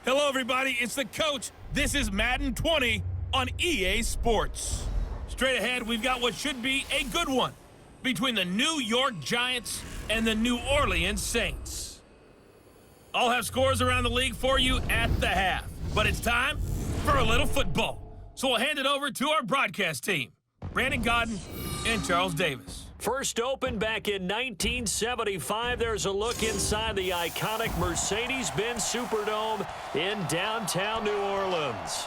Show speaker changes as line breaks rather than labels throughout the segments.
Hello, everybody. It's the coach. This is Madden 20 on EA Sports. Straight ahead, we've got what should be a good one between the New York Giants and the New Orleans Saints. I'll have scores around the league for you at the half, but it's time for a little football. So we'll hand it over to our broadcast team, Brandon Gaudin and Charles Davis.
First opened back in 1975, there's a look inside the iconic Mercedes-Benz Superdome in downtown New Orleans.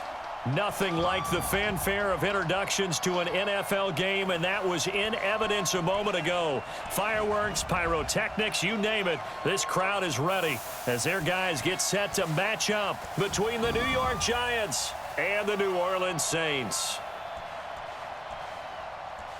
Nothing like the fanfare of introductions to an NFL game, and that was in evidence a moment ago. Fireworks, pyrotechnics, you name it, this crowd is ready as their guys get set to match up between the New York Giants and the New Orleans Saints.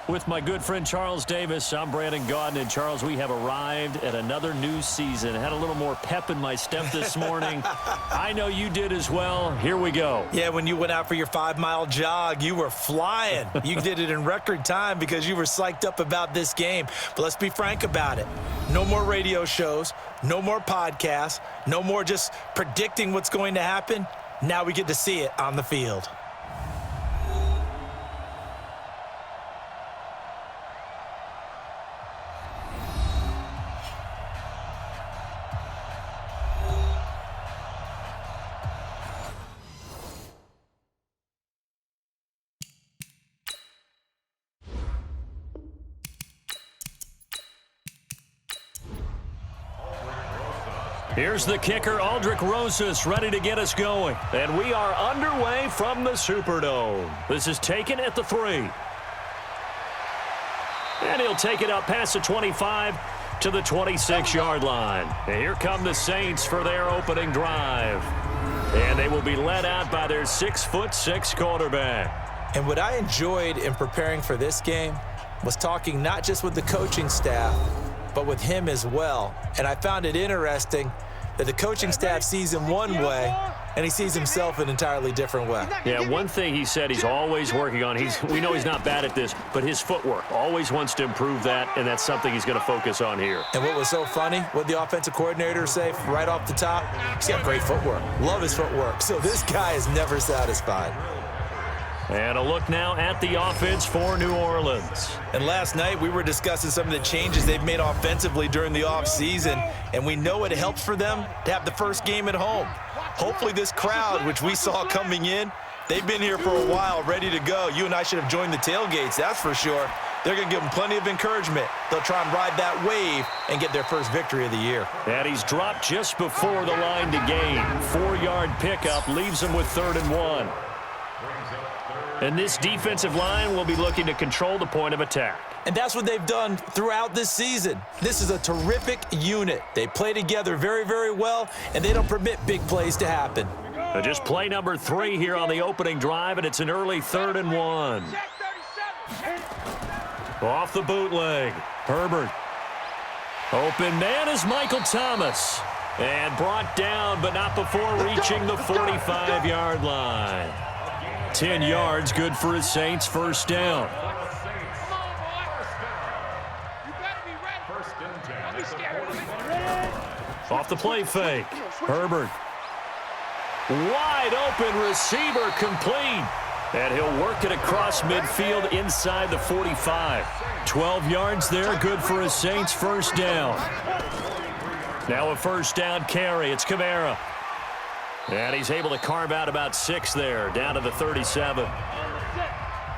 With my good friend Charles Davis, I'm Brandon Gaudin. And Charles, we have arrived at another new season. I had a little more pep in my step this morning. I know you did as well. Here we go.
Yeah, when you went out for your 5-mile jog, you were flying. You did it in record time because you were psyched up about this game. But let's be frank about it. No more radio shows, no more podcasts, no more just predicting what's going to happen. Now we get to see it on the field.
Here's the kicker, Aldrick Rosas, ready to get us going. And we are underway from the Superdome. This is taken at the 3. And he'll take it up past the 25 to the 26-yard line. And here come the Saints for their opening drive. And they will be led out by their 6'6" quarterback.
And what I enjoyed in preparing for this game was talking not just with the coaching staff, but with him as well. And I found it interesting that the coaching staff sees him one way, and he sees himself an entirely different way.
Yeah, one thing he said he's always working on, we know he's not bad at this, but his footwork, always wants to improve that, and that's something he's going to focus on here.
And what was so funny, what the offensive coordinator say right off the top, he's got great footwork. Love his footwork. So this guy is never satisfied.
And a look now at the offense for New Orleans.
And last night we were discussing some of the changes they've made offensively during the offseason, and we know it helps for them to have the first game at home. Hopefully this crowd, which we saw coming in, they've been here for a while, ready to go. You and I should have joined the tailgates, that's for sure. They're going to give them plenty of encouragement. They'll try and ride that wave and get their first victory of the year.
And he's dropped just before the line to gain. 4-yard pickup leaves him with 3rd and 1. And this defensive line will be looking to control the point of attack.
And that's what they've done throughout this season. This is a terrific unit. They play together very, very well, and they don't permit big plays to happen.
Just play number 3 here on the opening drive, and it's an early 3rd and 1. Off the bootleg. Herbert. Open man is Michael Thomas. And brought down, but not before reaching the 45-yard line. 10 yards, good for his Saints, first down. Off the play fake. Herbert. Wide open receiver complete. And he'll work it across midfield inside the 45. 12 yards there, good for his Saints, first down. Now a first down carry, it's Kamara. And he's able to carve out about 6 there, down to the 37.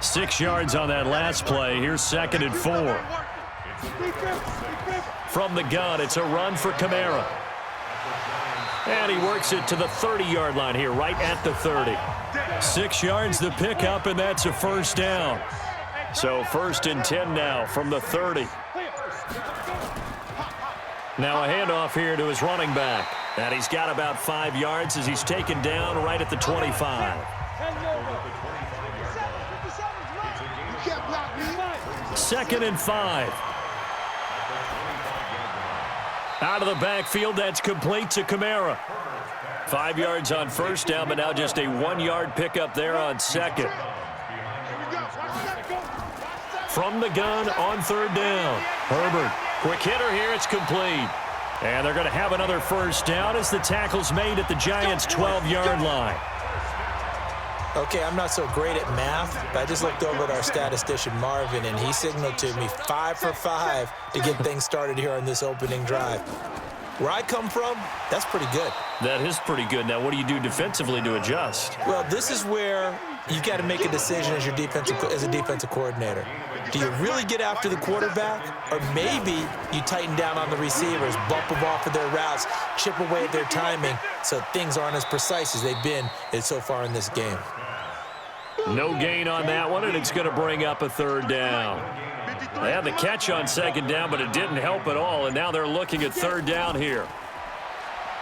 6 yards on that last play. Here's 2nd and 4. From the gun, it's a run for Kamara. And he works it to the 30-yard line here, right at the 30. 6 yards the pickup, and that's a first down. So 1st and 10 now from the 30. Now a handoff here to his running back. And he's got about 5 yards as he's taken down right at the 25. 2nd and 5. Out of the backfield, that's complete to Kamara. 5 yards on first down, but now just a 1-yard pickup there on 2nd. From the gun on 3rd down. Herbert, quick hitter here, it's complete. And they're going to have another first down as the tackle's made at the Giants' 12-yard line.
Okay, I'm not so great at math, but I just looked over at our statistician, Marvin, and he signaled to me 5 for 5 to get things started here on this opening drive. Where I come from, that's pretty good.
That is pretty good. Now, what do you do defensively to adjust?
Well, this is where you got to make a decision as a defensive coordinator. Do you really get after the quarterback, or maybe you tighten down on the receivers, bump them off of their routes, chip away at their timing so things aren't as precise as they've been so far in this game?
No gain on that one, and it's going to bring up a third down. They had the catch on second down, but it didn't help at all, and now they're looking at third down here.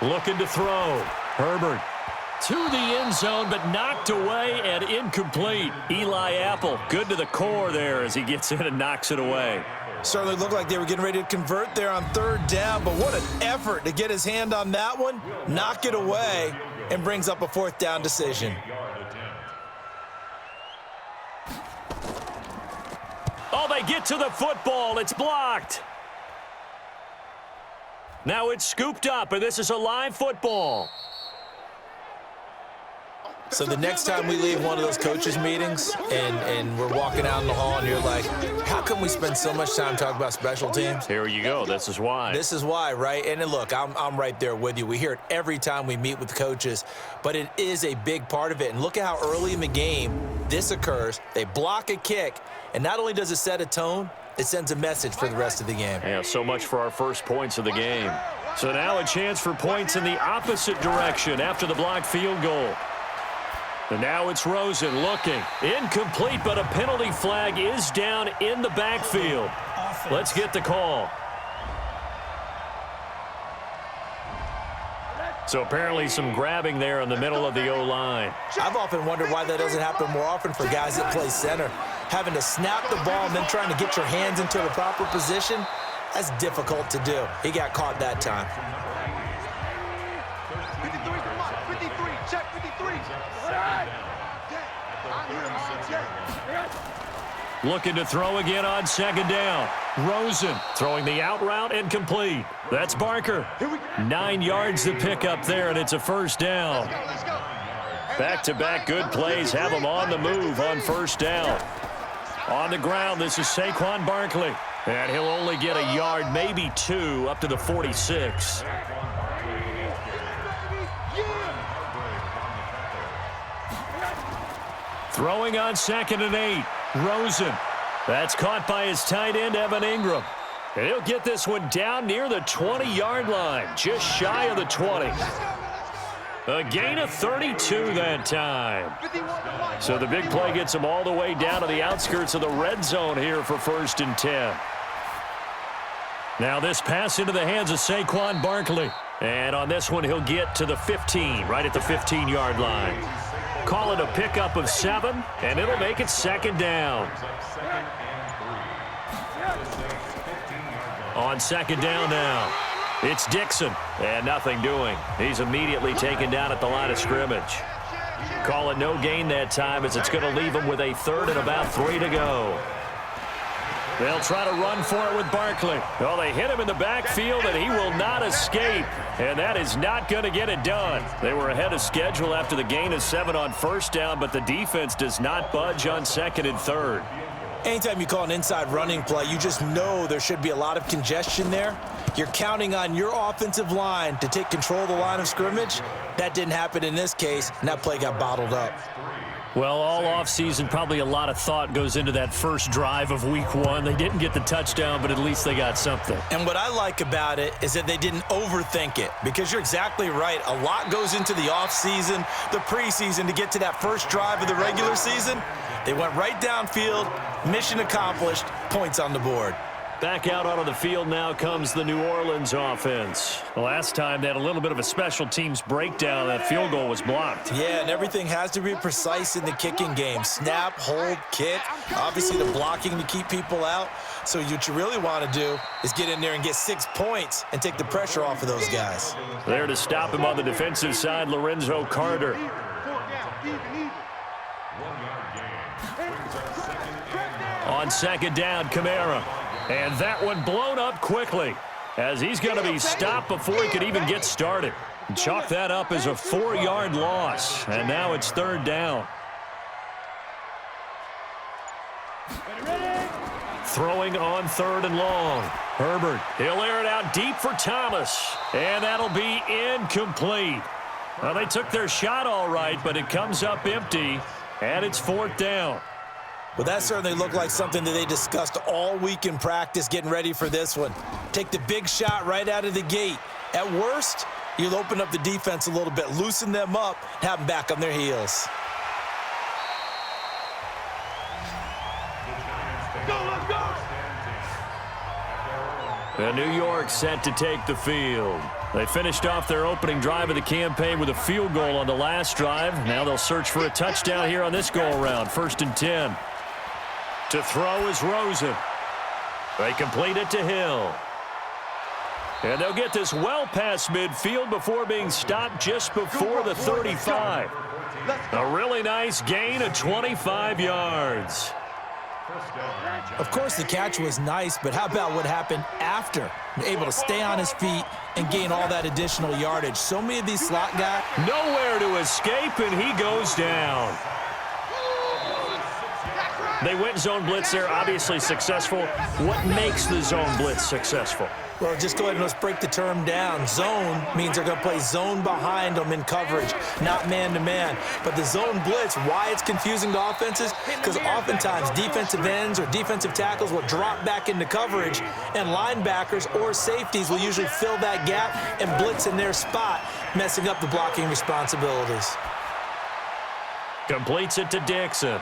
Looking to throw. Herbert to the end zone, but knocked away and incomplete. Eli Apple, good to the core there as he gets in and knocks it away.
Certainly looked like they were getting ready to convert there on third down, but what an effort to get his hand on that one, knock it away, and brings up a fourth down decision.
Oh, they get to the football. It's blocked. Now it's scooped up, and this is a live football.
So the next time we leave one of those coaches' meetings and we're walking out in the hall and you're like, how come we spend so much time talking about special teams?
Here you go. This is why.
This is why, right? And then look, I'm right there with you. We hear it every time we meet with coaches, but it is a big part of it. And look at how early in the game this occurs. They block a kick, and not only does it set a tone, it sends a message for the rest of the game.
Yeah, so much for our first points of the game. So now a chance for points in the opposite direction after the blocked field goal. And now it's Rosen looking. Incomplete, but a penalty flag is down in the backfield. Let's get the call. So apparently some grabbing there in the middle of the O-line.
I've often wondered why that doesn't happen more often for guys that play center. Having to snap the ball and then trying to get your hands into the proper position, that's difficult to do. He got caught that time.
53, check 53.
Looking to throw again on second down. Rosen throwing the out route and complete. That's Barker. 9 yards to pick up there, and it's a first down. Back-to-back good plays have him on the move on first down. On the ground, this is Saquon Barkley. And he'll only get a yard, maybe 2, up to the 46. Throwing on 2nd and 8. Rosen. That's caught by his tight end, Evan Ingram. And he'll get this one down near the 20-yard line, just shy of the 20. A gain of 32 that time. So the big play gets him all the way down to the outskirts of the red zone here for 1st and 10. Now this pass into the hands of Saquon Barkley. And on this one, he'll get to the 15, right at the 15-yard line. Call it a pickup of 7, and it'll make it 2nd down. On 2nd down now, it's Dixon, and nothing doing. He's immediately taken down at the line of scrimmage. Call it no gain that time, as it's going to leave him with a 3rd and about 3 to go. They'll try to run for it with Barkley. Well, they hit him in the backfield, and he will not escape. And that is not going to get it done. They were ahead of schedule after the gain of 7 on first down, but the defense does not budge on 2nd and 3rd.
Anytime you call an inside running play, you just know there should be a lot of congestion there. You're counting on your offensive line to take control of the line of scrimmage. That didn't happen in this case, and that play got bottled up.
Well, all offseason, probably a lot of thought goes into that first drive of week 1. They didn't get the touchdown, but at least they got something.
And what I like about it is that they didn't overthink it, because you're exactly right. A lot goes into the offseason, the preseason, to get to that first drive of the regular season. They went right downfield, mission accomplished, points on the board.
Back out onto the field now comes the New Orleans offense. The last time they had a little bit of a special teams breakdown. That field goal was blocked.
Yeah, and everything has to be precise in the kicking game. Snap, hold, kick. Obviously the blocking to keep people out. So what you really want to do is get in there and get 6 points and take the pressure off of those guys.
There to stop him on the defensive side, Lorenzo Carter. On 2nd down, Kamara. And that one blown up quickly. as he's going to be stopped before he could even get started. Chalk that up as a 4-yard loss, and now it's third down. Throwing on third and long. Herbert, he'll air it out deep for Thomas, and that'll be incomplete. Well, they took their shot all right, but it comes up empty, and it's fourth down.
Well, that certainly looked like something that they discussed all week in practice getting ready for this one. Take the big shot right out of the gate. At worst, you'll open up the defense a little bit, loosen them up, have them back on their heels.
And New York set to take the field. They finished off their opening drive of the campaign with a field goal on the last drive. Now they'll search for a touchdown here on this go-around. 1st and 10. To throw is Rosen. They complete it to Hill. And they'll get this well past midfield before being stopped just before the 35. A really nice gain of 25 yards.
Of course, the catch was nice, but how about what happened after? Able to stay on his feet and gain all that additional yardage. So many of these slot guys.
Nowhere to escape, and he goes down. They went zone blitz there, obviously successful. What makes the zone blitz successful?
Well, just go ahead and let's break the term down. Zone means they're going to play zone behind them in coverage, not man-to-man. But the zone blitz, why it's confusing to offenses? Because oftentimes defensive ends or defensive tackles will drop back into coverage, and linebackers or safeties will usually fill that gap and blitz in their spot, messing up the blocking responsibilities.
Completes it to Dixon.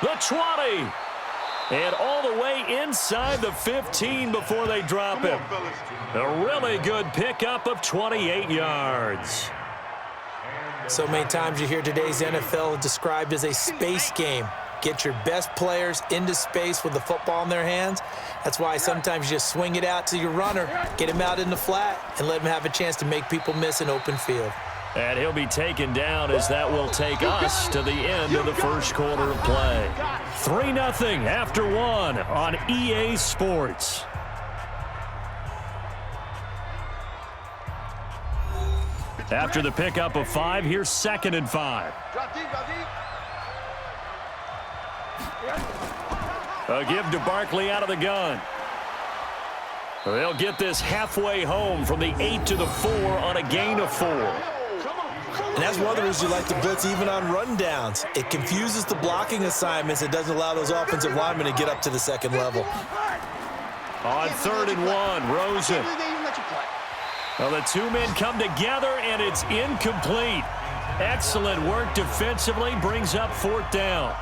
The 20. And all the way inside the 15 before they drop him. A really good pickup of 28 yards.
So many times you hear today's NFL described as a space game. Get your best players into space with the football in their hands. That's why sometimes you just swing it out to your runner, get him out in the flat, and let him have a chance to make people miss an open field.
And he'll be taken down as that will take us to the end of the first quarter of play. 3-0 after 1 on EA Sports. After the pickup of 5, here's 2nd and 5. A give to Barkley out of the gun. They'll get this halfway home from the 8 to the 4 on a gain of 4.
And that's one of the reasons you like to blitz even on rundowns. It confuses the blocking assignments. It doesn't allow those offensive linemen to get up to the second level.
On 3rd and 1, Rosen. Well, the two men come together, and it's incomplete. Excellent work defensively, brings up 4th down.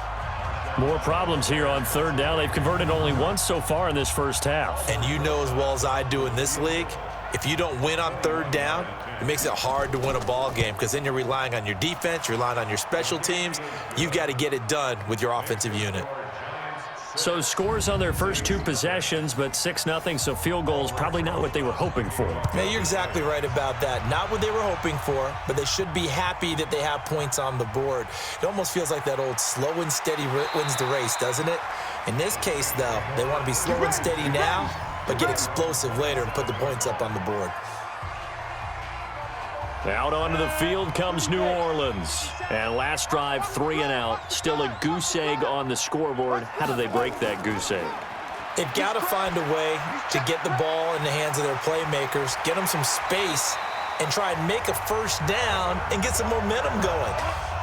More problems here on 3rd down. They've converted only once so far in this first half.
And you know as well as I do in this league, if you don't win on 3rd down, it makes it hard to win a ball game because then you're relying on your defense, you're relying on your special teams. You've got to get it done with your offensive unit.
So scores on their first 2 possessions, but 6-0, so field goals probably not what they were hoping for.
Yeah, you're exactly right about that. Not what they were hoping for, but they should be happy that they have points on the board. It almost feels like that old slow and steady wins the race, doesn't it? In this case, though, they want to be slow and steady now, but get explosive later and put the points up on the board.
Out onto the field comes New Orleans. And last drive, 3 and out. Still a goose egg on the scoreboard. How do they break that goose egg?
They've got to find a way to get the ball in the hands of their playmakers, get them some space, and try and make a first down and get some momentum going.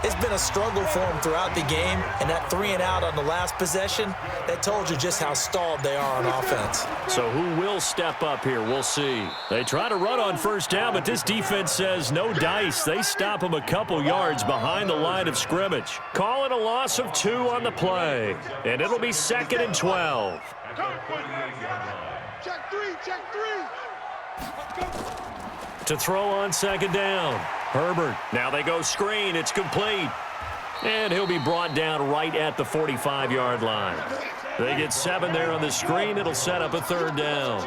It's been a struggle for them throughout the game, and that 3 and out on the last possession, that told you just how stalled they are on offense.
So who will step up here? We'll see. They try to run on first down, but this defense says no dice. They stop them a couple yards behind the line of scrimmage. Calling a loss of 2 on the play, and it'll be 2nd and 12.
Check 3, check 3.
To throw on 2nd down. Herbert. Now they go screen. It's complete. And he'll be brought down right at the 45-yard line. They get 7 there on the screen. It'll set up a 3rd down.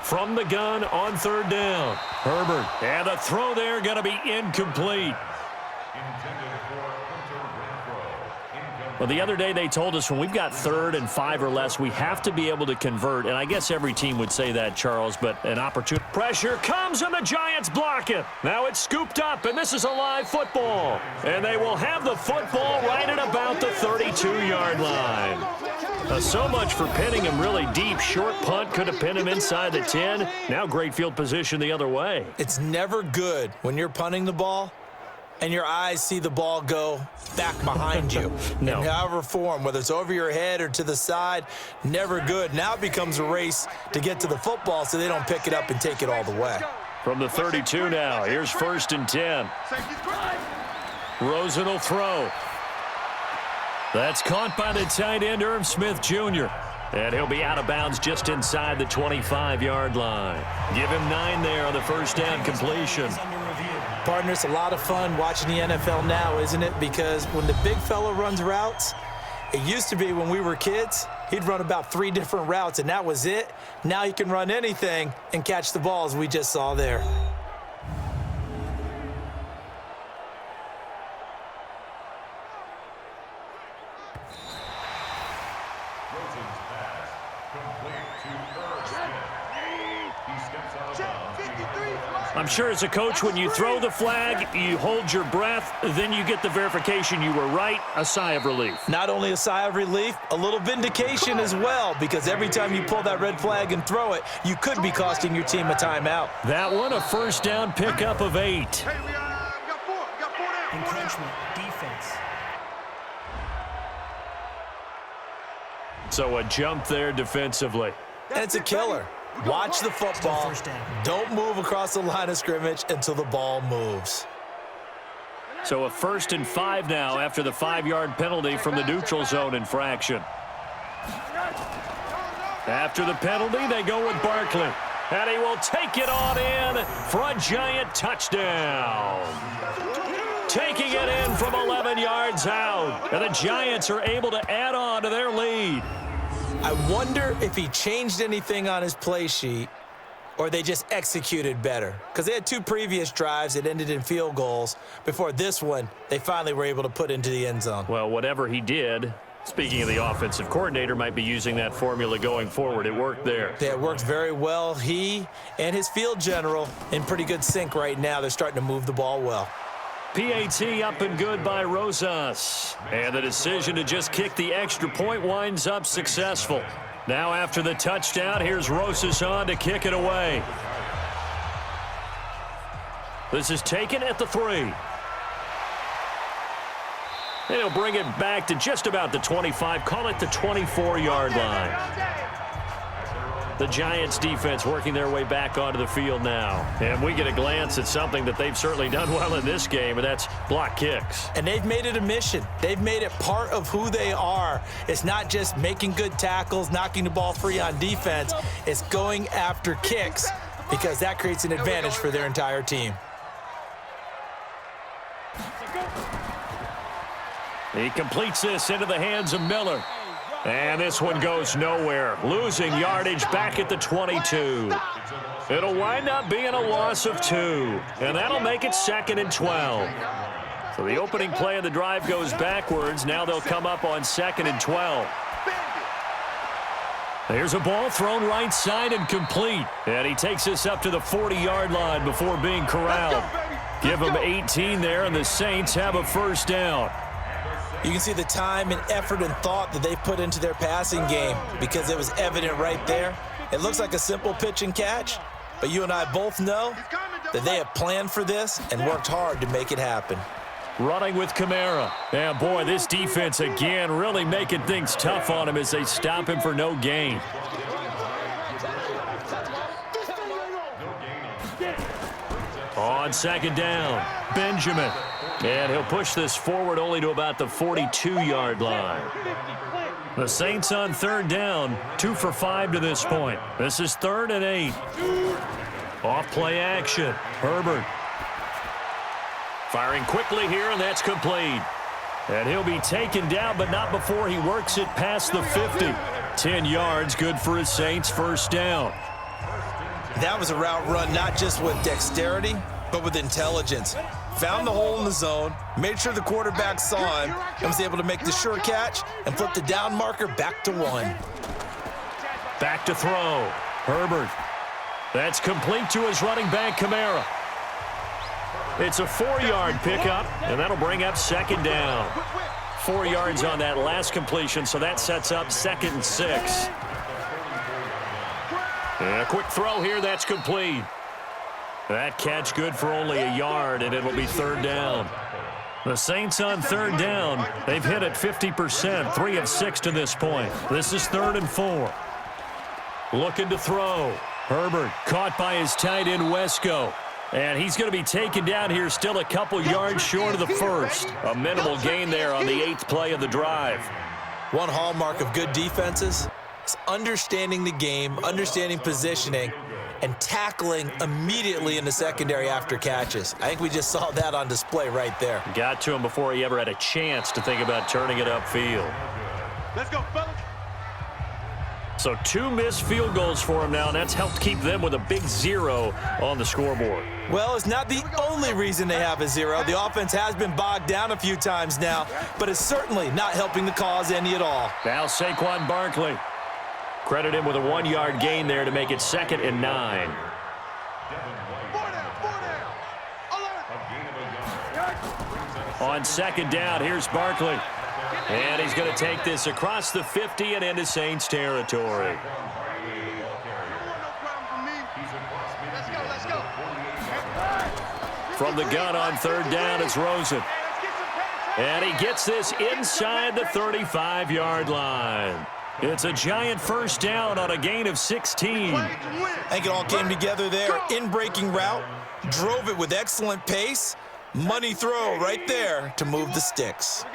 From the gun on 3rd down. Herbert. And the throw there going to be incomplete. Well, the other day they told us when we've got 3rd and 5 or less, we have to be able to convert. And I guess every team would say that, Charles, but an opportunity. Pressure comes, and the Giants block it. Now it's scooped up, and this is a live football. And they will have the football right at about the 32-yard line. So much for pinning him really deep. Short punt could have pinned him inside the 10. Now great field position the other way.
It's never good when you're punting the ball and your eyes see the ball go back behind you.
No.
In however form, whether it's over your head or to the side, never good. Now it becomes a race to get to the football so they don't pick it up and take it all the way.
From the 32 now, here's 1st and 10. Rosen will throw. That's caught by the tight end, Irv Smith Jr. And he'll be out of bounds just inside the 25-yard line. Give him 9 there on the first down completion.
Partner, it's a lot of fun watching the NFL now, isn't it? Because when the big fella runs routes, it used to be when we were kids, he'd run about 3 different routes, and that was it. Now he can run anything and catch the balls we just saw there.
I'm sure as a coach, when you throw the flag, you hold your breath, then you get the verification you were right, a sigh of relief.
Not only a sigh of relief, a little vindication as well, because every time you pull that red flag and throw it, you could be costing your team a timeout.
That one, a first down pickup of 8.
Hey, we got 4. We got 4 down.
Encroachment, defense.
So a jump there defensively.
And it's a killer. Watch the football. Don't move across the line of scrimmage until the ball moves.
So a 1st and 5 now after the 5-yard penalty from the neutral zone infraction. After the penalty, they go with Barkley. And he will take it on in for a Giant touchdown. Taking it in from 11 yards out. And the Giants are able to add on to their lead.
I wonder if he changed anything on his play sheet or they just executed better. Because they had 2 previous drives that ended in field goals. Before this one, they finally were able to put into the end zone.
Well, whatever he did, speaking of the offensive coordinator, might be using that formula going forward. It worked there.
Yeah, it worked very well. He and his field general in pretty good sync right now. They're starting to move the ball well.
PAT up and good by Rosas. And the decision to just kick the extra point winds up successful. Now after the touchdown, here's Rosas on to kick it away. This is taken at the 3. And he'll bring it back to just about the 25, call it the 24-yard line. The Giants defense working their way back onto the field now. And we get a glance at something that they've certainly done well in this game, and that's block kicks.
And they've made it a mission. They've made it part of who they are. It's not just making good tackles, knocking the ball free on defense. It's going after kicks because that creates an advantage for their entire team.
He completes this into the hands of Miller. And this one goes nowhere. Losing yardage back at the 22. It'll wind up being a loss of 2. And that'll make it 2nd and 12. So the opening play of the drive goes backwards. Now they'll come up on 2nd and 12. There's a ball thrown right side and complete. And he takes this up to the 40-yard line before being corralled. Give him 18 there, and the Saints have a first down.
You can see the time and effort and thought that they put into their passing game because it was evident right there. It looks like a simple pitch and catch, but you and I both know that they have planned for this and worked hard to make it happen.
Running with Kamara. And boy, this defense again really making things tough on him as they stop him for no gain. On 2nd down, Benjamin. And he'll push this forward only to about the 42-yard line. The Saints on 3rd down, 2 for 5 to this point. This is 3rd and 8. Off play action. Herbert. Firing quickly here, and that's complete. And he'll be taken down, but not before he works it past the 50. 10 yards, good for his Saints first down.
That was a route run not just with dexterity, but with intelligence. Found the hole in the zone, made sure the quarterback saw him, and was able to make the sure catch and flip the down marker back to 1.
Back to throw. Herbert. That's complete to his running back, Kamara. It's a 4-yard pickup, and that'll bring up second down. 4 yards on that last completion, so that sets up 2nd and 6. And a quick throw here, that's complete. That catch good for only a yard, and it'll be 3rd down. The Saints on 3rd down. They've hit it 50%, 3 of 6 to this point. This is 3rd and 4. Looking to throw. Herbert caught by his tight end, Wesco. And he's going to be taken down here, still a couple yards short of the first. A minimal gain there on the 8th play of the drive.
One hallmark of good defenses is understanding the game, understanding positioning, and tackling immediately in the secondary after catches. I think we just saw that on display right there.
Got to him before he ever had a chance to think about turning it upfield.
Let's go, fellas.
So 2 missed field goals for him now, and that's helped keep them with a big 0 on the scoreboard.
Well, it's not the only reason they have a 0. The offense has been bogged down a few times now, but it's certainly not helping the cause any at all.
Now Saquon Barkley. Credit him with a 1-yard gain there to make it 2nd and 9.
4 down. Alert.
On 2nd down, here's Barkley. And he's going to take this across the 50 and into Saints territory.
Let's go.
From the gun on 3rd down, it's Rosen. And he gets this inside the 35-yard line. It's a giant 1st down on a gain of 16.
I think it all came together there. In-breaking route, drove it with excellent pace. Money throw right there to move the sticks.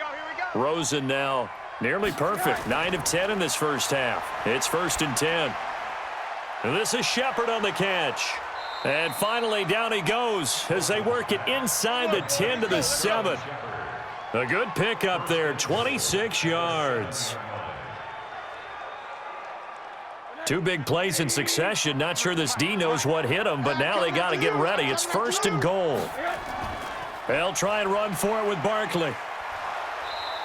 Rosen now nearly perfect. 9 of 10 in this first half. It's 1st and 10. And this is Shepard on the catch. And finally down he goes as they work it inside the 10 to the 7. A good pickup there, 26 yards. 2 big plays in succession. Not sure this D knows what hit him, but now they got to get ready. It's 1st and goal. They'll try and run for it with Barkley.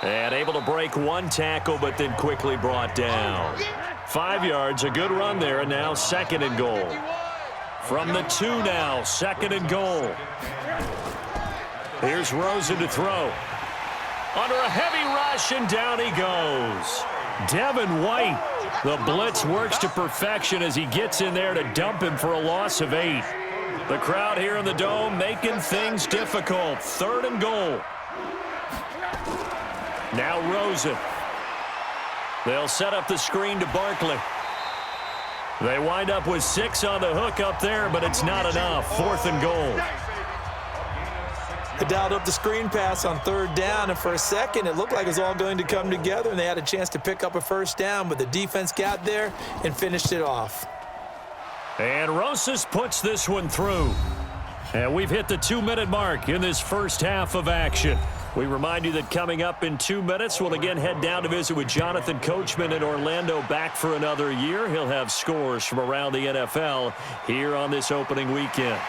And able to break 1 tackle, but then quickly brought down. 5 yards, a good run there, and now 2nd and goal. From the 2 now, 2nd and goal. Here's Rosen to throw. Under a heavy rush, and down he goes. Devin White, the blitz works to perfection as he gets in there to dump him for a loss of 8. The crowd here in the Dome making things difficult. 3rd and goal. Now Rosen. They'll set up the screen to Barkley. They wind up with 6 on the hook up there, but it's not enough. 4th and goal.
They dialed up the screen pass on 3rd down, and for a second it looked like it was all going to come together, and they had a chance to pick up a 1st down, but the defense got there and finished it off.
And Rosas puts this one through. And we've hit the 2-minute mark in this first half of action. We remind you that coming up in 2 minutes, we'll again head down to visit with Jonathan Coachman in Orlando, back for another year. He'll have scores from around the NFL here on this opening weekend.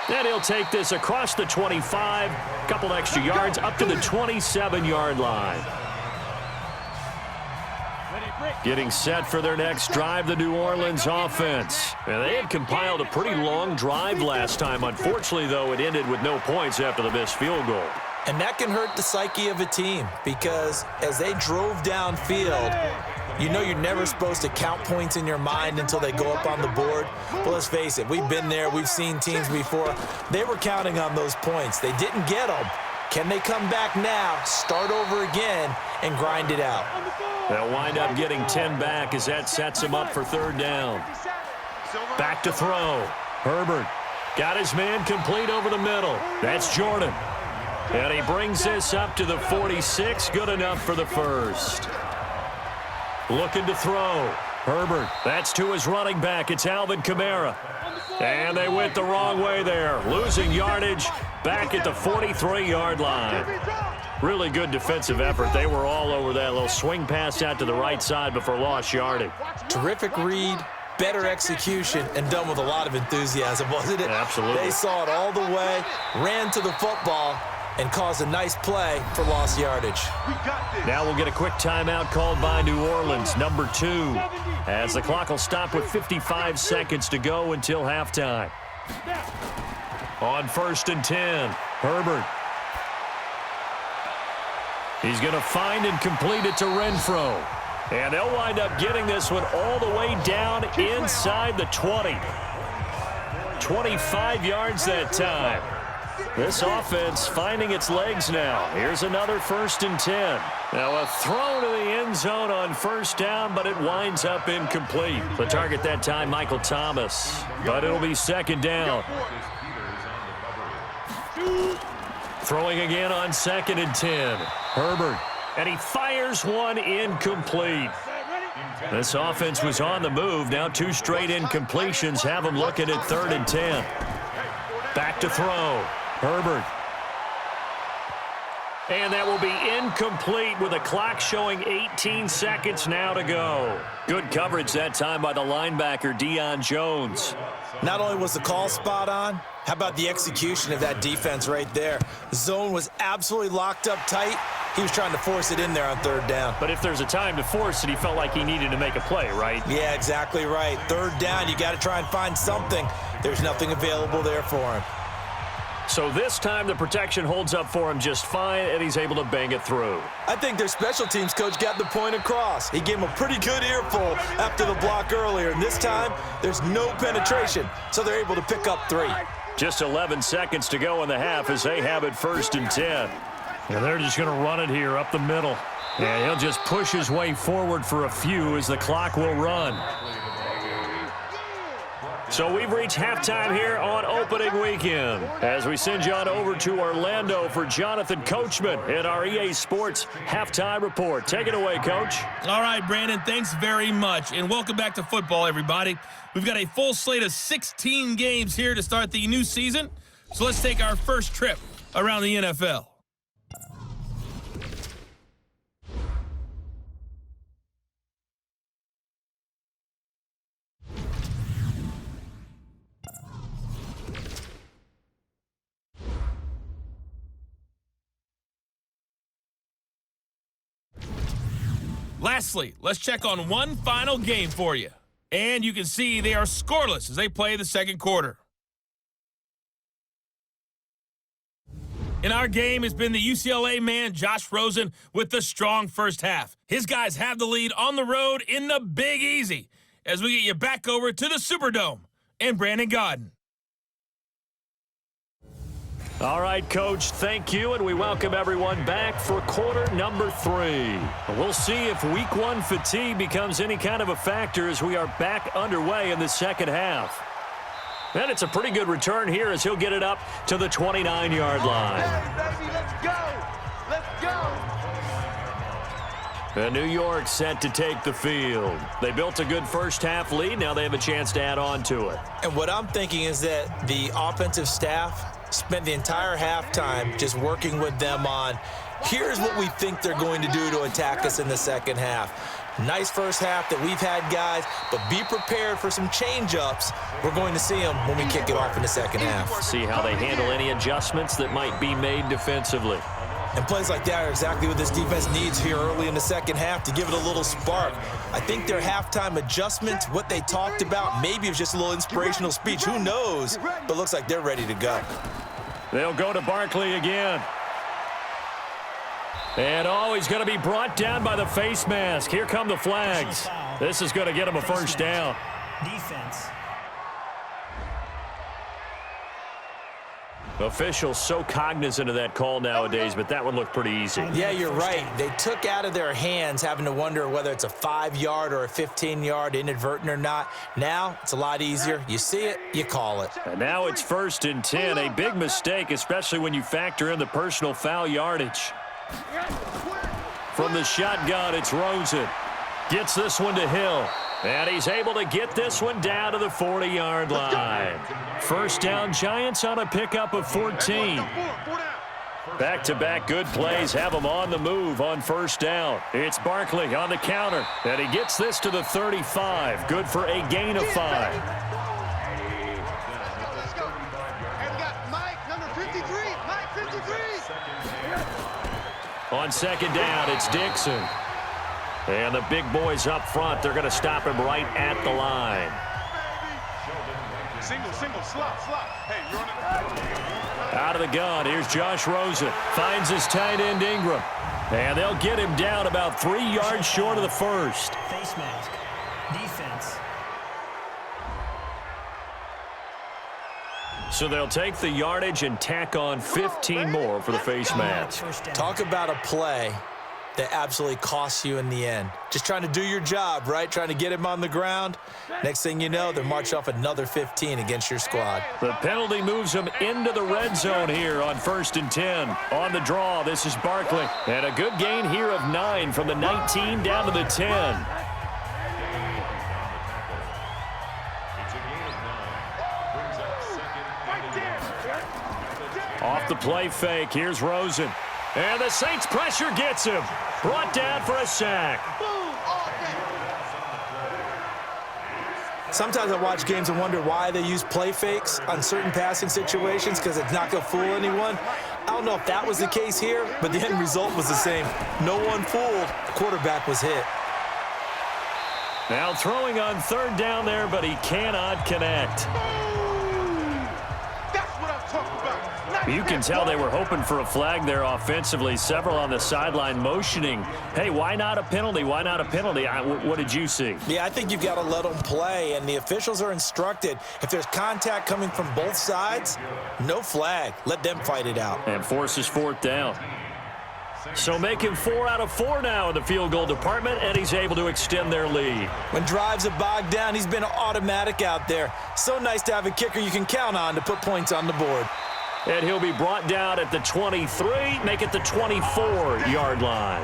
Then he'll take this across the 25, a couple extra yards, up to the 27-yard line. Getting set for their next drive, the New Orleans offense. And they had compiled a pretty long drive last time. Unfortunately, though, it ended with no points after the missed field goal.
And that can hurt the psyche of a team, because as they drove downfield, you know you're never supposed to count points in your mind until they go up on the board. But let's face it, we've been there. We've seen teams before. They were counting on those points. They didn't get them. Can they come back now, start over again, and grind it out?
They'll wind up getting 10 back as that sets them up for 3rd down. Back to throw. Herbert got his man complete over the middle. That's Jordan. And he brings this up to the 46. Good enough for the first. Looking to throw. Herbert. That's to his running back. It's Alvin Kamara. And they went the wrong way there. Losing yardage back at the 43-yard line. Really good defensive effort. They were all over that little swing pass out to the right side before lost yardage.
Terrific read, better execution, and done with a lot of enthusiasm, wasn't it?
Absolutely.
They saw it all the way, ran to the football, and caused a nice play for lost yardage.
Now we'll get a quick timeout called by New Orleans, number 2, as the clock will stop with 55 seconds to go until halftime. On 1st and 10, Herbert. He's going to find and complete it to Renfro. And they'll wind up getting this one all the way down inside the 20. 25 yards that time. This offense finding its legs now. Here's another 1st and 10. Now a throw to the end zone on 1st down, but it winds up incomplete. The target that time, Michael Thomas. But it'll be 2nd down. Throwing again on 2nd and 10. Herbert. And he fires one incomplete. This offense was on the move. Now 2 straight incompletions have them looking at 3rd and 10. Back to throw. Herbert. And that will be incomplete with the clock showing 18 seconds now to go. Good coverage that time by the linebacker, Deion Jones.
Not only was the call spot on, how about the execution of that defense right there? The zone was absolutely locked up tight. He was trying to force it in there on 3rd down.
But if there's a time to force it, he felt like he needed to make a play, right?
Yeah, exactly right. 3rd down, you got to try and find something. There's nothing available there for him.
So this time the protection holds up for him just fine, and he's able to bang it through.
I think their special teams coach got the point across. He gave him a pretty good earful after the block earlier, and this time there's no penetration, so they're able to pick up 3.
Just 11 seconds to go in the half as they have it 1st and 10. And they're just going to run it here up the middle. And he'll just push his way forward for a few as the clock will run. So we've reached halftime here on opening weekend as we send you on over to Orlando for Jonathan Coachman in our EA Sports Halftime Report. Take it away, Coach.
All right, Brandon, thanks very much. And welcome back to football, everybody. We've got a full slate of 16 games here to start the new season. So let's take our first trip around the NFL. Lastly, let's check on one final game for you. And you can see they are scoreless as they play the 2nd quarter. In our game has been the UCLA man, Josh Rosen, with the strong first half. His guys have the lead on the road in the Big Easy as we get you back over to the Superdome and Brandon Gaudin.
All right, Coach, thank you, and we welcome everyone back for quarter number 3. We'll see if week 1 fatigue becomes any kind of a factor as we are back underway in the 2nd half. And it's a pretty good return here as he'll get it up to the 29-yard line.
Hey, baby, let's go! Let's go!
And New York set to take the field. They built a good first half lead. Now they have a chance to add on to it.
And what I'm thinking is that the offensive staff spent the entire halftime just working with them on, here's what we think they're going to do to attack us in the 2nd half. Nice first half that we've had, guys, but be prepared for some change-ups. We're going to see them when we kick it off in the 2nd half.
See how they handle any adjustments that might be made defensively.
And plays like that are exactly what this defense needs here early in the 2nd half to give it a little spark. I think their halftime adjustments, what they talked about, maybe it was just a little inspirational speech. Who knows? But looks like they're ready to go.
They'll go to Barkley again. And he's going to be brought down by the face mask. Here come the flags. This is going to get him a 1st down.
Defense.
Officials so cognizant of that call nowadays, but that one looked pretty easy.
Yeah, you're right. They took out of their hands having to wonder whether it's a 5-yard or a 15-yard, inadvertent or not. Now, it's a lot easier. You see it, you call it.
And now it's 1st and 10. A big mistake, especially when you factor in the personal foul yardage. From the shotgun, it's Rosen. Gets this one to Hill. And he's able to get this one down to the 40-yard line. 1st down, Giants on a pickup of 14. Back-to-back good plays have him on the move on first down. It's Barkley on the counter, and he gets this to the 35. Good for a gain of 5.
Let's go. And we got Mike, number 53. Mike, 53.
On second down, it's Dixon. And the big boys up front, they're going to stop him right at the line.
Single, slot. Hey, you're on it.
Out of the gun, here's Josh Rosen. Finds his tight end Ingram. And they'll get him down about 3 yards short of the first.
Face mask. Defense.
So they'll take the yardage and tack on 15 more for the face mask.
Talk about a play that absolutely costs you in the end. Just trying to do your job, right? Trying to get him on the ground. Next thing you know, they're marching off another 15 against your squad.
The penalty moves them into the red zone here on 1st and 10. On the draw, this is Barkley. And a good gain here of 9 from the 19 down to the 10. Off the play fake, here's Rosen. And the Saints pressure gets him. Brought down for a sack.
Sometimes I watch games and wonder why they use play fakes on certain passing situations because it's not going to fool anyone. I don't know if that was the case here, but the end result was the same. No one fooled. The quarterback was hit.
Now throwing on 3rd down there, but he cannot connect.
That's what I'm talking about.
You can tell they were hoping for a flag there offensively. Several on the sideline motioning, hey, why not a penalty? Why not a penalty? What did you see?
Yeah, I think you've got to let them play, and the officials are instructed. If there's contact coming from both sides, no flag. Let them fight it out.
And forces 4th down. So making 4 out of 4 now in the field goal department, and he's able to extend their lead.
When drives are bogged down, he's been automatic out there. So nice to have a kicker you can count on to put points on the board.
And he'll be brought down at the 23, make it the 24-yard line.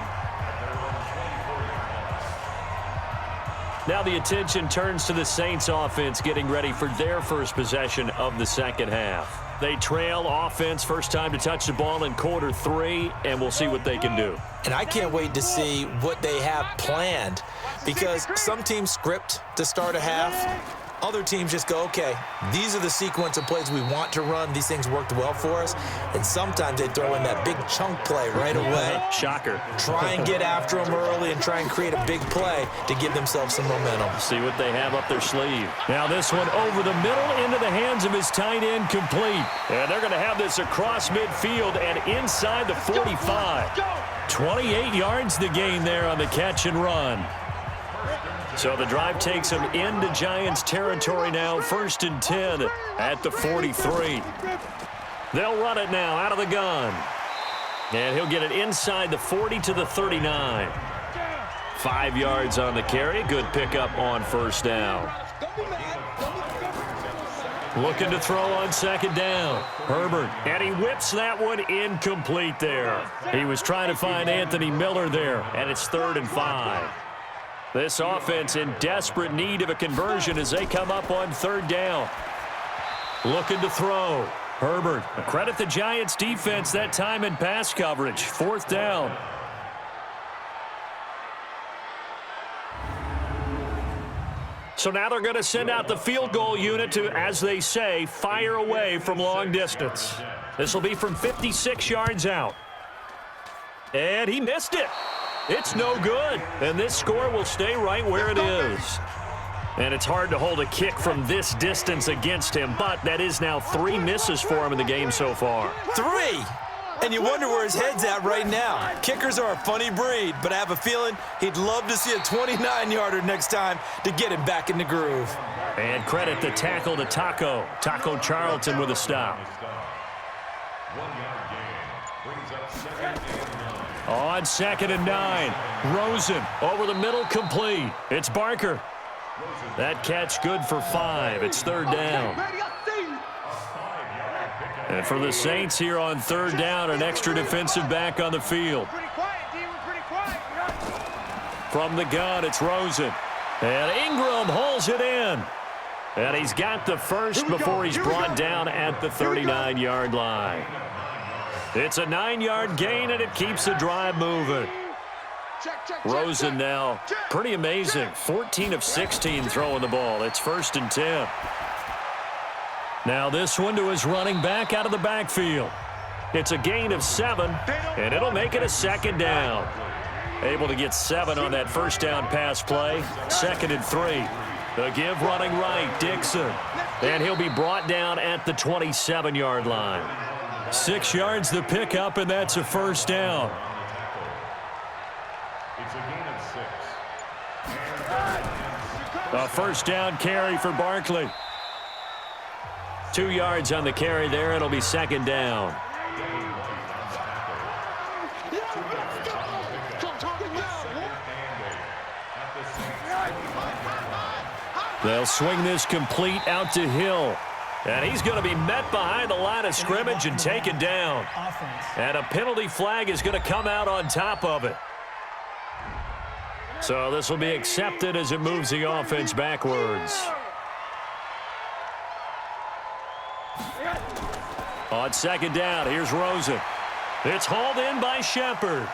Now the attention turns to the Saints offense getting ready for their first possession of the second half. They trail offense, first time to touch the ball in quarter 3, and we'll see what they can do.
And I can't wait to see what they have planned because some teams script to start a half. Other teams just go, okay, these are the sequence of plays we want to run. These things worked well for us. And sometimes they throw in that big chunk play right away.
Shocker.
Try and get after them early and try and create a big play to give themselves some momentum.
See what they have up their sleeve. Now this one over the middle into the hands of his tight end complete. And they're going to have this across midfield and inside the 45. 28 yards the gain there on the catch and run. So the drive takes him into Giants territory now, 1st and 10 at the 43. They'll run it now out of the gun. And he'll get it inside the 40 to the 39. 5 yards on the carry. Good pickup on 1st down. Looking to throw on 2nd down. Herbert, and he whips that one incomplete there. He was trying to find Anthony Miller there, and it's 3rd and 5. This offense in desperate need of a conversion as they come up on 3rd down. Looking to throw. Herbert, credit the Giants defense that time in pass coverage. 4th down. So now they're going to send out the field goal unit to, as they say, fire away from long distance. This will be from 56 yards out. And he missed it. It's no good, and this score will stay right where it is. And it's hard to hold a kick from this distance against him, but that is now 3 misses for him in the game so far.
3! And you wonder where his head's at right now. Kickers are a funny breed, but I have a feeling he'd love to see a 29-yarder next time to get him back in the groove.
And credit the tackle to Taco. Taco Charlton with a stop. On 2nd and 9, Rosen over the middle, complete. It's Barker. That catch good for 5. It's 3rd down. And for the Saints here on 3rd down, an extra defensive back on the field. From the gun, it's Rosen. And Ingram hauls it in. And he's got the first before he's brought down at the 39-yard line. It's a 9-yard gain, and it keeps the drive moving. Rosen now, pretty amazing. 14 of 16 throwing the ball. It's 1st and 10. Now this one to his running back out of the backfield. It's a gain of 7, and it'll make it a 2nd down. Able to get 7 on that 1st down pass play. 2nd and 3. The give running right, Dixon. And he'll be brought down at the 27-yard line. 6 yards the pickup, and that's a 1st down.
It's a gain of 6.
A 1st down carry for Barkley. 2 yards on the carry there. It'll be 2nd down. They'll swing this complete out to Hill. And he's going to be met behind the line of scrimmage and taken down. And a penalty flag is going to come out on top of it. So this will be accepted as it moves the offense backwards. On 2nd down, here's Rosen. It's hauled in by Shepard.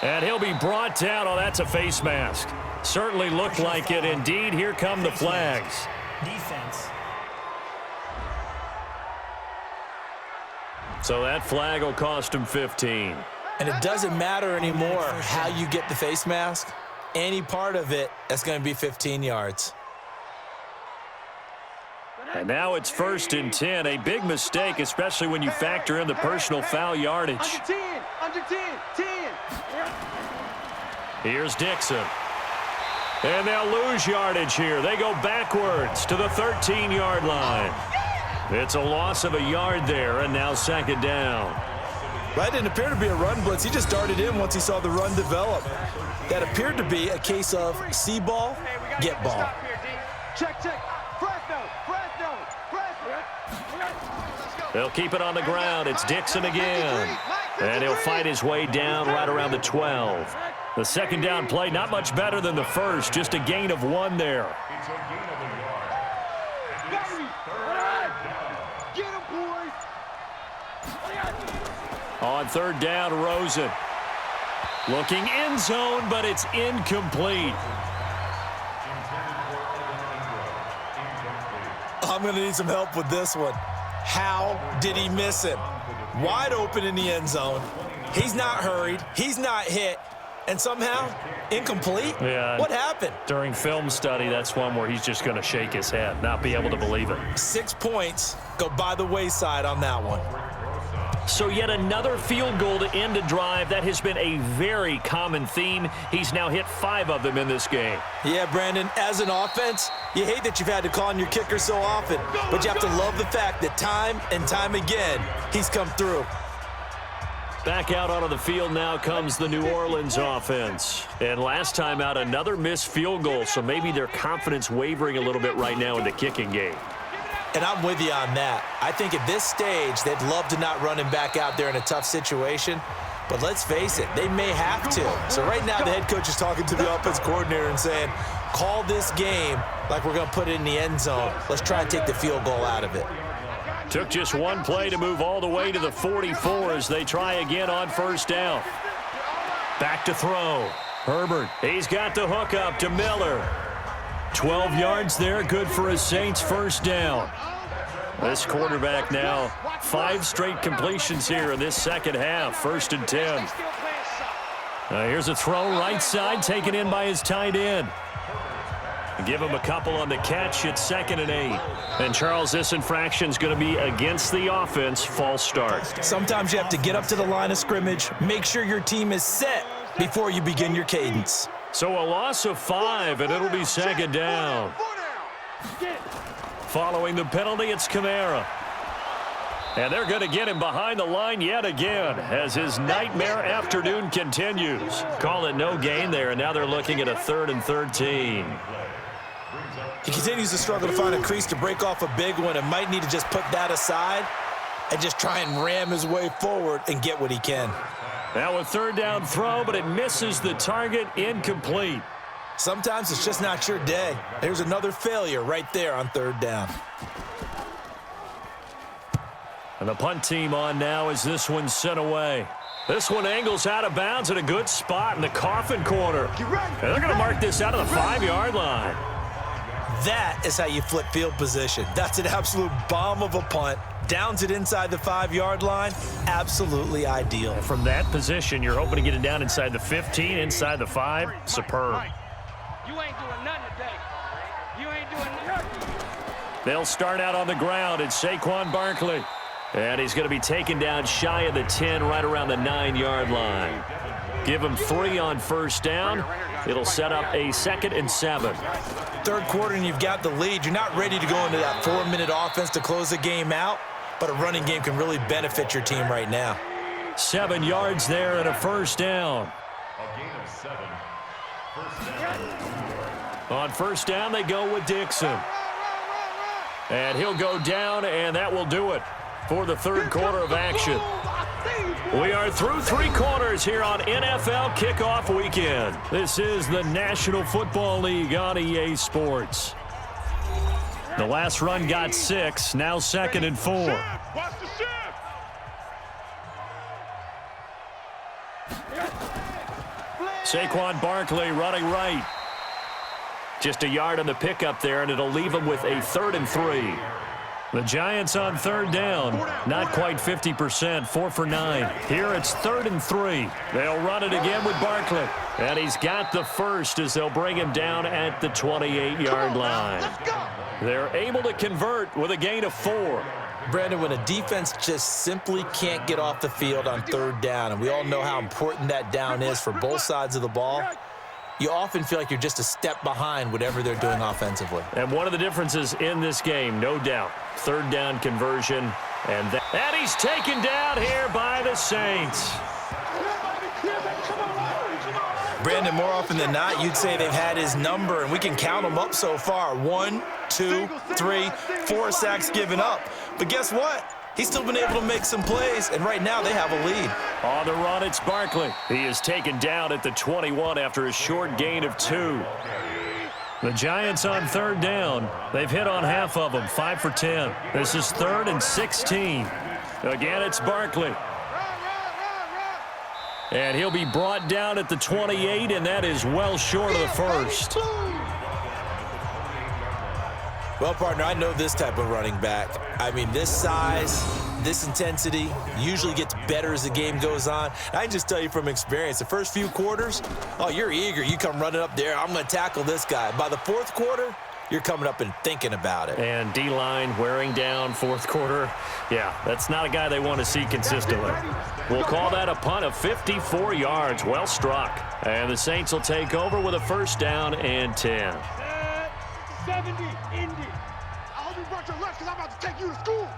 And he'll be brought down. Oh, that's a face mask. Certainly looked like it. Indeed, here come the flags.
Defense.
So that flag will cost him 15.
And it doesn't matter anymore how you get the face mask. Any part of it, that's going to be 15 yards.
And now it's 1st and 10. A big mistake, especially when you factor in the personal foul yardage.
Under 10, 10.
Here's Dixon. And they'll lose yardage here. They go backwards to the 13-yard line. It's a loss of a yard there, and now 2nd down.
That didn't appear to be a run blitz. He just darted in once he saw the run develop. That appeared to be a case of see ball, get ball.
Check.
They'll keep it on the ground. It's Dixon again. And he'll fight his way down right around the 12. The 2nd down play, not much better than the first. Just a gain of 1 there.
It's a gain of a yard.
Get him, boys.
On 3rd down, Rosen. Looking end zone, but it's incomplete.
I'm going to need some help with this one. How did he miss him? Wide open in the end zone. He's not hurried. He's not hit. And somehow, incomplete?
Yeah.
What happened?
During film study, that's one where he's just going to shake his head, not be able to believe it.
6 points go by the wayside on that one.
So yet another field goal to end a drive. That has been a very common theme. He's now hit 5 of them in this game.
Yeah, Brandon, as an offense, you hate that you've had to call on your kicker so often, but you have to love the fact that time and time again, he's come through.
Back out onto the field now comes the New Orleans offense. And last time out, another missed field goal, so maybe their confidence wavering a little bit right now in the kicking game.
And I'm with you on that. I think at this stage, they'd love to not run him back out there in a tough situation. But let's face it, they may have to. So right now, the head coach is talking to the offense coordinator and saying, call this game like we're going to put it in the end zone. Let's try and take the field goal out of it.
Took just one play to move all the way to the 44 as they try again on 1st down. Back to throw. Herbert, he's got the hook up to Miller. 12 yards there, good for a Saints 1st down. This quarterback now, 5 straight completions here in this second half, 1st and 10. Here's a throw right side, taken in by his tight end. Give him a couple on the catch. It's 2nd and 8. And, Charles, this infraction is going to be against the offense. False start.
Sometimes you have to get up to the line of scrimmage, make sure your team is set before you begin your cadence.
So a loss of 5, and it'll be 2nd down. Following the penalty, it's Kamara. And they're going to get him behind the line yet again as his nightmare afternoon continues. Call it no gain there, and now they're looking at a 3rd and 13.
He continues to struggle to find a crease to break off a big one and might need to just put that aside and just try and ram his way forward and get what he can.
Now a 3rd down throw, but it misses the target, incomplete.
Sometimes it's just not your day. There's another failure right there on 3rd down.
And the punt team on now as this one's sent away. This one angles out of bounds at a good spot in the coffin corner. And they're going to mark this out of the 5-yard line.
That is how you flip field position. That's an absolute bomb of a punt. Downs it inside the 5-yard line. Absolutely ideal.
From that position, you're hoping to get it down inside the 15, inside the 5. Superb.
You ain't doing nothing today. You ain't doing nothing.
They'll start out on the ground. It's Saquon Barkley. And he's going to be taken down shy of the 10, right around the 9-yard line. Give him 3 on first down. It'll set up a 2nd and 7.
Third quarter and you've got the lead. You're not ready to go into that 4-minute offense to close the game out, but a running game can really benefit your team right now.
7 yards there and a first down.
A gain of 7. First down.
On first down, they go with Dixon. And he'll go down, and that will do it for the third quarter of action. We are through 3 quarters here on NFL Kickoff Weekend. This is the National Football League on EA Sports. The last run got 6, now 2nd and 4.
Watch the shift.
Saquon Barkley running right. Just a yard on the pickup there, and it'll leave him with a 3rd and 3. The Giants on third down, not quite 50%, 4 for 9. Here it's 3rd and 3. They'll run it again with Barkley. And he's got the first as they'll bring him down at the 28-yard line. They're able to convert with a gain of 4.
Brandon, when a defense just simply can't get off the field on third down, and we all know how important that down is for both sides of the ball, you often feel like you're just a step behind whatever they're doing offensively.
And one of the differences in this game, no doubt, third down conversion. And he's taken down here by the Saints.
Brandon, more often than not, you'd say they've had his number, and we can count them up so far. 1, 2, 3, 4 sacks given up. But guess what? He's still been able to make some plays, and right now they have a lead.
On the run, it's Barkley. He is taken down at the 21 after a short gain of 2. The Giants on third down. They've hit on half of them, 5 for 10. This is 3rd and 16. Again, it's Barkley. And he'll be brought down at the 28, and that is well short of the first.
Well, partner, I know this type of running back. I mean, this size, this intensity usually gets better as the game goes on. I can just tell you from experience, the first few quarters, oh, you're eager. You come running up there, I'm going to tackle this guy. By the 4th quarter, you're coming up and thinking about it.
And D-line wearing down 4th quarter. Yeah, that's not a guy they want to see consistently. We'll call that a punt of 54 yards. Well struck. And the Saints will take over with a first down and 10.
70, Indy. I hope you brought your lunch because I'm about to take you to school.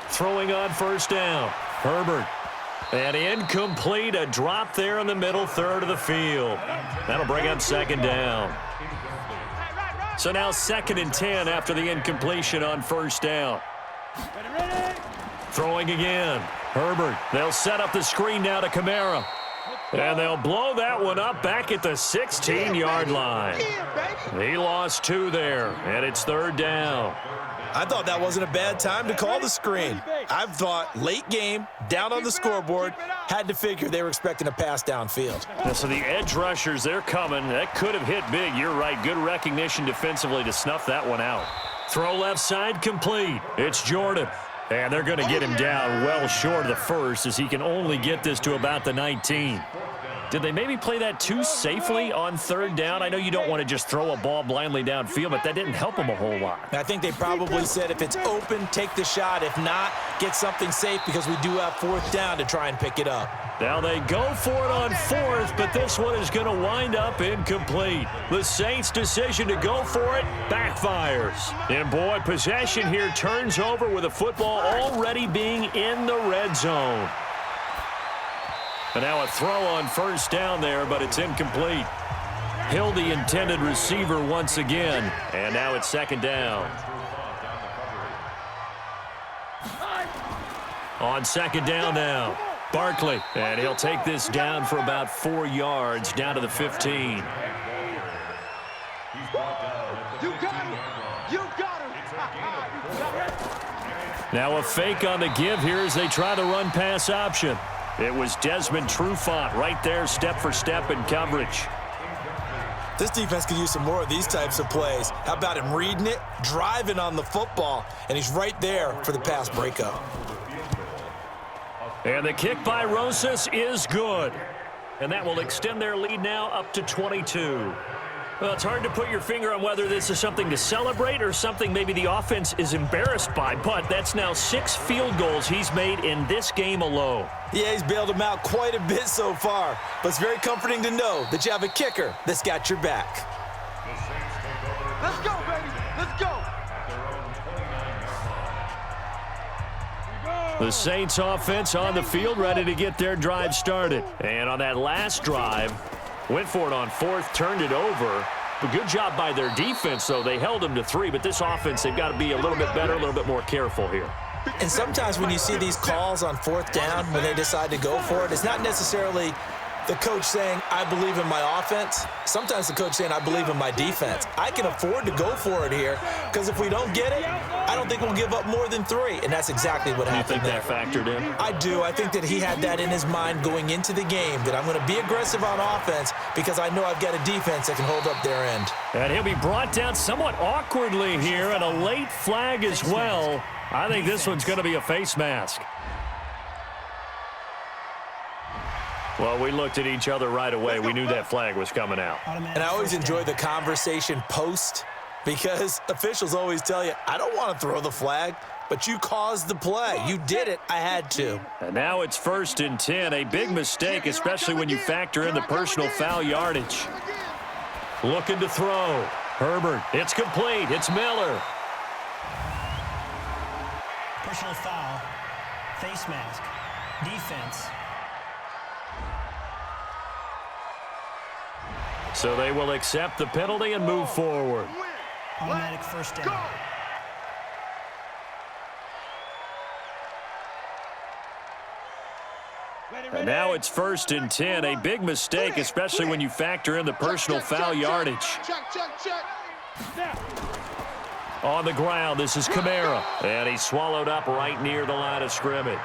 Throwing on first down, Herbert. And incomplete, a drop there in the middle third of the field. That'll bring up 2nd down. So now 2nd and 10 after the incompletion on first down. Throwing again, Herbert. They'll set up the screen now to Kamara. And they'll blow that one up back at the 16-yard line. He lost 2 there, and it's 3rd down.
I thought that wasn't a bad time to call the screen. I thought late game, down on the scoreboard, had to figure they were expecting a pass downfield.
So the edge rushers, they're coming. That could have hit big. You're right. Good recognition defensively to snuff that one out. Throw left side complete. It's Jordan. And they're going to get him down well short of the first as he can only get this to about the 19. Did they maybe play that too safely on third down? I know you don't want to just throw a ball blindly downfield, but that didn't help him a whole lot.
I think they probably said if it's open, take the shot. If not, get something safe because we do have 4th down to try and pick it up.
Now they go for it on 4th, but this one is going to wind up incomplete. The Saints' decision to go for it backfires. And boy, possession here turns over with the football already being in the red zone. And now a throw on first down there, but it's incomplete. Hill, the intended receiver once again. And now it's 2nd down. On 2nd down now, Barkley. And he'll take this down for about 4 yards, down to the 15.
You got him. You got him.
Now a fake on the give here as they try the run-pass option. It was Desmond Trufant right there, step for step in coverage.
This defense could use some more of these types of plays. How about him reading it, driving on the football, and he's right there for the pass breakup.
And the kick by Rosas is good. And that will extend their lead now up to 22. Well, it's hard to put your finger on whether this is something to celebrate or something maybe the offense is embarrassed by, but that's now 6 field goals he's made in this game alone.
Yeah, he's bailed them out quite a bit so far, but it's very comforting to know that you have a kicker that's got your back.
Let's go, baby. Let's go.
The Saints offense on the field ready to get their drive started. And on that last drive, went for it on 4th, turned it over. A good job by their defense, though. They held them to 3, but this offense, they've got to be a little bit better, a little bit more careful here.
And sometimes when you see these calls on 4th down, when they decide to go for it, it's not necessarily the coach saying, I believe in my offense. Sometimes the coach saying, I believe in my defense. I can afford to go for it here because if we don't get it, I don't think we'll give up more than 3. And that's exactly what happened there.
You think that factored in?
I do. I think that he had that in his mind going into the game, that I'm going to be aggressive on offense because I know I've got a defense that can hold up their end.
And he'll be brought down somewhat awkwardly here, and a late flag as well. I think this one's going to be a face mask. Well, we looked at each other right away. We knew that flag was coming out.
And I always enjoy the conversation post because officials always tell you, I don't want to throw the flag, but you caused the play. You did it. I had to.
And now it's 1st and 10. A big mistake, especially when you factor in the personal foul yardage. Looking to throw. Herbert. It's complete. It's Miller.
Personal foul. Face mask. Defense.
So they will accept the penalty and move forward.
Automatic first down.
And now it's 1st and 10. A big mistake, especially when you factor in the personal foul yardage. On the ground, this is Kamara. And he's swallowed up right near the line of scrimmage.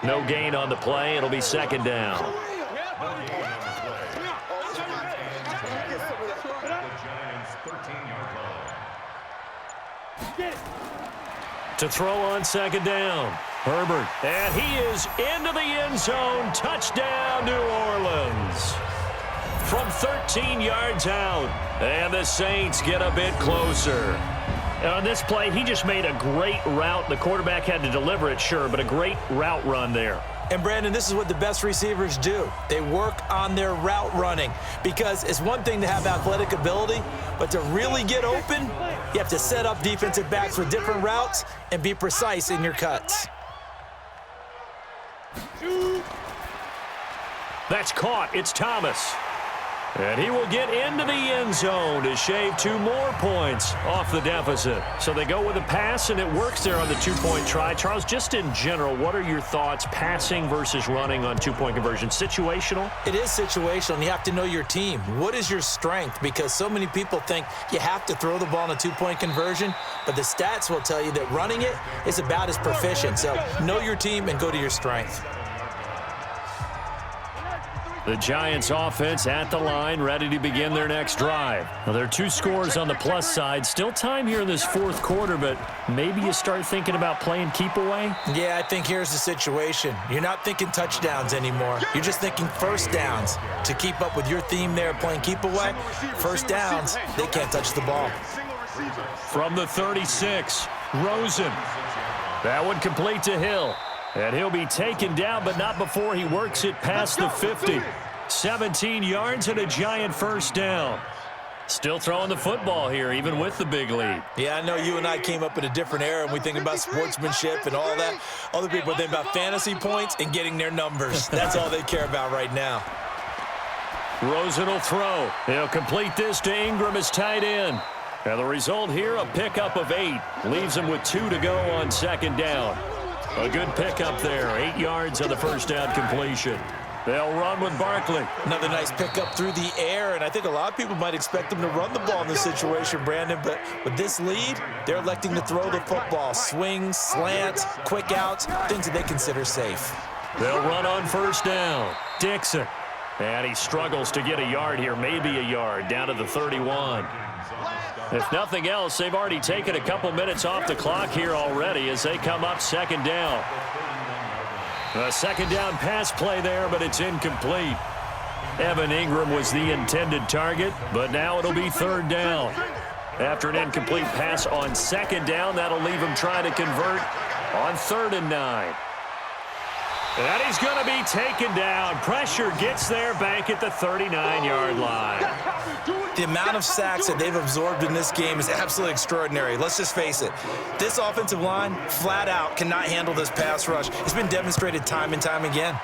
No gain on the play. It'll be 2nd down. To throw on 2nd down. Herbert. And he is into the end zone. Touchdown, New Orleans. From 13 yards out. And the Saints get a bit closer. And on this play, he just made a great route. The quarterback had to deliver it, sure, but a great route run there.
And, Brandon, this is what the best receivers do. They work on their route running because it's one thing to have athletic ability, but to really get open, you have to set up defensive backs with different routes and be precise in your cuts.
That's caught. It's Thomas. And he will get into the end zone to shave 2 more points off the deficit. So they go with a pass, and it works there on the 2-point try. Charles, just in general, what are your thoughts passing versus running on 2-point conversion? Situational?
It is situational, and you have to know your team. What is your strength? Because so many people think you have to throw the ball in a 2-point conversion, but the stats will tell you that running it is about as proficient. So know your team and go to your strength.
The Giants offense at the line, ready to begin their next drive. Now, there are 2 scores on the plus side. Still time here in this 4th quarter, but maybe you start thinking about playing keep away?
Yeah, I think here's the situation. You're not thinking touchdowns anymore. You're just thinking first downs. To keep up with your theme there, playing keep away, first downs, they can't touch the ball.
From the 36, Rosen. That one complete to Hill. And he'll be taken down, but not before he works it past the 50. 17 yards and a Giant first down. Still throwing the football here, even with the big lead.
Yeah, I know you and I came up in a different era, and we think about sportsmanship and all that. Other people think about fantasy points and getting their numbers. That's all they care about right now.
Rosen will throw. He'll complete this to Ingram as tight end. And the result here, a pickup of 8. Leaves him with 2 to go on 2nd down. A good pickup there. 8 yards on the first down completion. They'll run with Barkley.
Another nice pickup through the air, and I think a lot of people might expect them to run the ball in this situation, Brandon, but with this lead, they're electing to throw the football. Swing, slant, quick outs, things that they consider safe.
They'll run on first down. Dixon. And he struggles to get a yard here, maybe a yard, down to the 31. If nothing else, they've already taken a couple minutes off the clock here already as they come up second down. A second down pass play there, but it's incomplete. Evan Ingram was the intended target, but now it'll be third down. After an incomplete pass on second down, that'll leave him trying to convert on 3rd and 9. And he's going to be taken down. Pressure gets there back at the 39-yard line.
The amount of sacks that they've absorbed in this game is absolutely extraordinary. Let's just face it. This offensive line, flat out, cannot handle this pass rush. It's been demonstrated time and time again.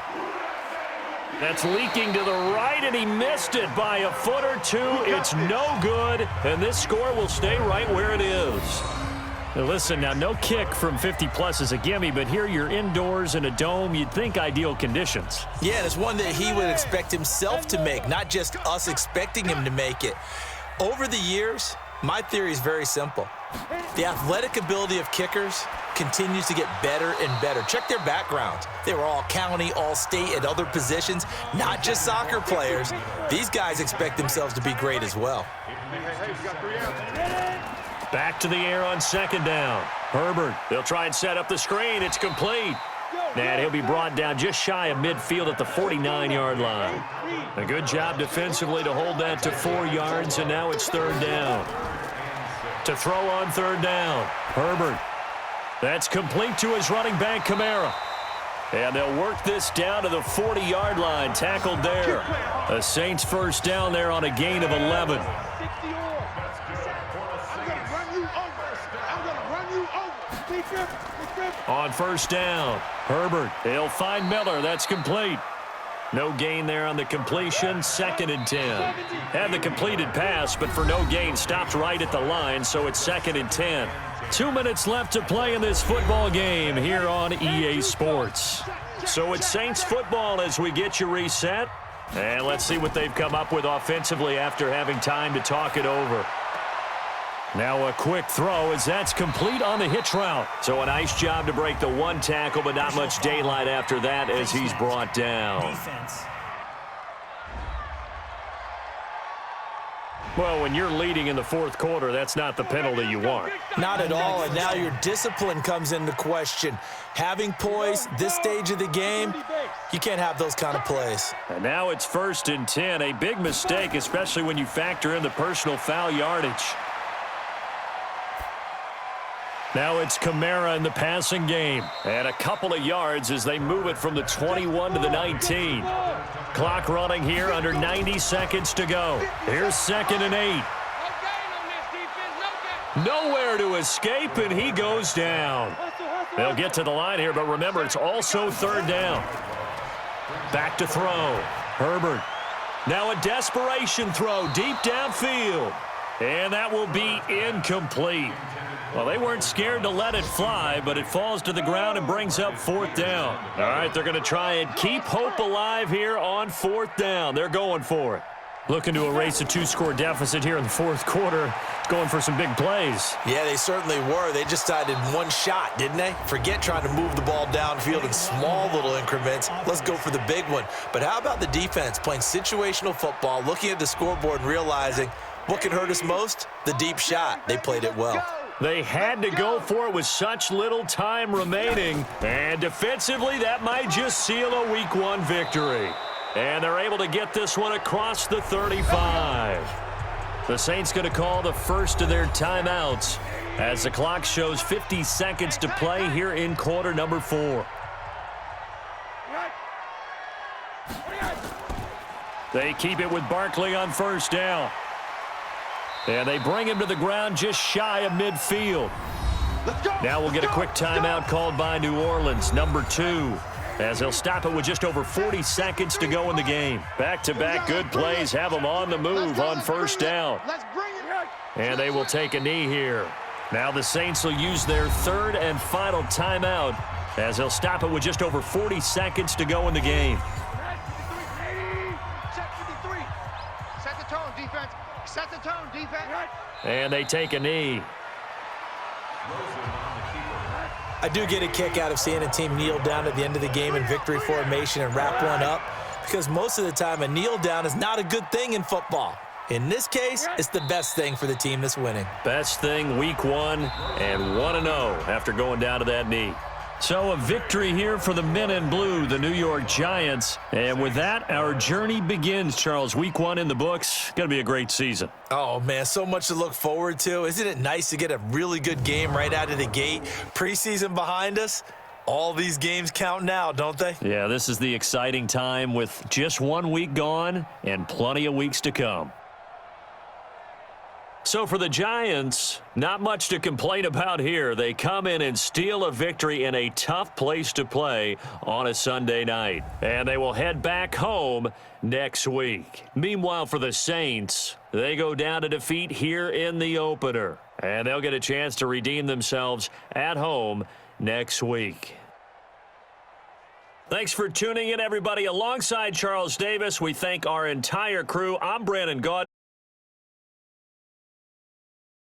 That's leaking to the right, and he missed it by a foot or two. It's no good, and this score will stay right where it is. Now listen, now no kick from 50-plus is a gimme, but here you're indoors in a dome. You'd think ideal conditions.
Yeah, and it's one that he would expect himself to make, not just us expecting him to make it. Over the years, my theory is very simple. The athletic ability of kickers continues to get better and better. Check their backgrounds. They were all county, all state, at other positions, not just soccer players. These guys expect themselves to be great as well.
Back to the air on second down. Herbert, they'll try and set up the screen. It's complete. And he'll be brought down just shy of midfield at the 49-yard line. A good job defensively to hold that to 4 yards, and now it's third down. To throw on third down, Herbert. That's complete to his running back, Kamara. And they'll work this down to the 40-yard line, tackled there. A Saints first down there on a gain of 11. On first down, Herbert. He'll find Miller. That's complete. No gain there on the completion. 2nd and 10. Had the completed pass, but for no gain, stopped right at the line, so it's 2nd and 10. 2 minutes left to play in this football game here on EA Sports. So it's Saints football as we get you reset. And let's see what they've come up with offensively after having time to talk it over. Now a quick throw as that's complete on the hitch route. So a nice job to break the one tackle, but not much daylight after that as he's brought down.
Defense.
Well, when you're leading in the fourth quarter, that's not the penalty you want.
Not at all, and now your discipline comes into question. Having poise this stage of the game, you can't have those kind of plays.
And now it's 1st and 10, a big mistake, especially when you factor in the personal foul yardage. Now it's Kamara in the passing game. And a couple of yards as they move it from the 21 to the 19. Clock running here, under 90 seconds to go. Here's 2nd and 8. Nowhere to escape, and he goes down. They'll get to the line here, but remember, it's also third down. Back to throw. Herbert. Now a desperation throw deep downfield. And that will be incomplete. Well, they weren't scared to let it fly, but it falls to the ground and brings up 4th down. All right, they're going to try and keep hope alive here on 4th down. They're going for it. Looking to erase a 2-score deficit here in the fourth quarter, going for some big plays.
Yeah, they certainly were. They just decided one shot, didn't they? Forget trying to move the ball downfield in small little increments. Let's go for the big one. But how about the defense playing situational football, looking at the scoreboard and realizing what can hurt us most? The deep shot. They played it well.
They had to go for it with such little time remaining. And defensively, that might just seal a Week 1 victory. And they're able to get this one across the 35. The Saints going to call the first of their timeouts as the clock shows 50 seconds to play here in quarter number 4. They keep it with Barkley on first down. And they bring him to the ground just shy of midfield. Now we'll get a quick timeout called by New Orleans, number 2, as they'll stop it with just over 40 seconds to go in the game. Back-to-back good plays have them on the move on first down. And they will take a knee here. Now the Saints will use their 3rd and final timeout as they'll stop it with just over 40 seconds to go in the game.
Set the tone, defense.
And they take a knee.
I do get a kick out of seeing a team kneel down at the end of the game in victory formation and wrap one up, because most of the time a kneel down is not a good thing in football. In this case, it's the best thing for the team that's winning.
Best thing week 1 and 1-0 after going down to that knee. So a victory here for the men in blue, the New York Giants. And with that, our journey begins, Charles. Week 1 in the books. Going to be a great season.
Oh, man, so much to look forward to. Isn't it nice to get a really good game right out of the gate? Preseason behind us. All these games count now, don't they?
Yeah, this is the exciting time with just 1 week gone and plenty of weeks to come. So for the Giants, not much to complain about here. They come in and steal a victory in a tough place to play on a Sunday night. And they will head back home next week. Meanwhile, for the Saints, they go down to defeat here in the opener. And they'll get a chance to redeem themselves at home next week. Thanks for tuning in, everybody. Alongside Charles Davis, we thank our entire crew. I'm Brandon Gaudin.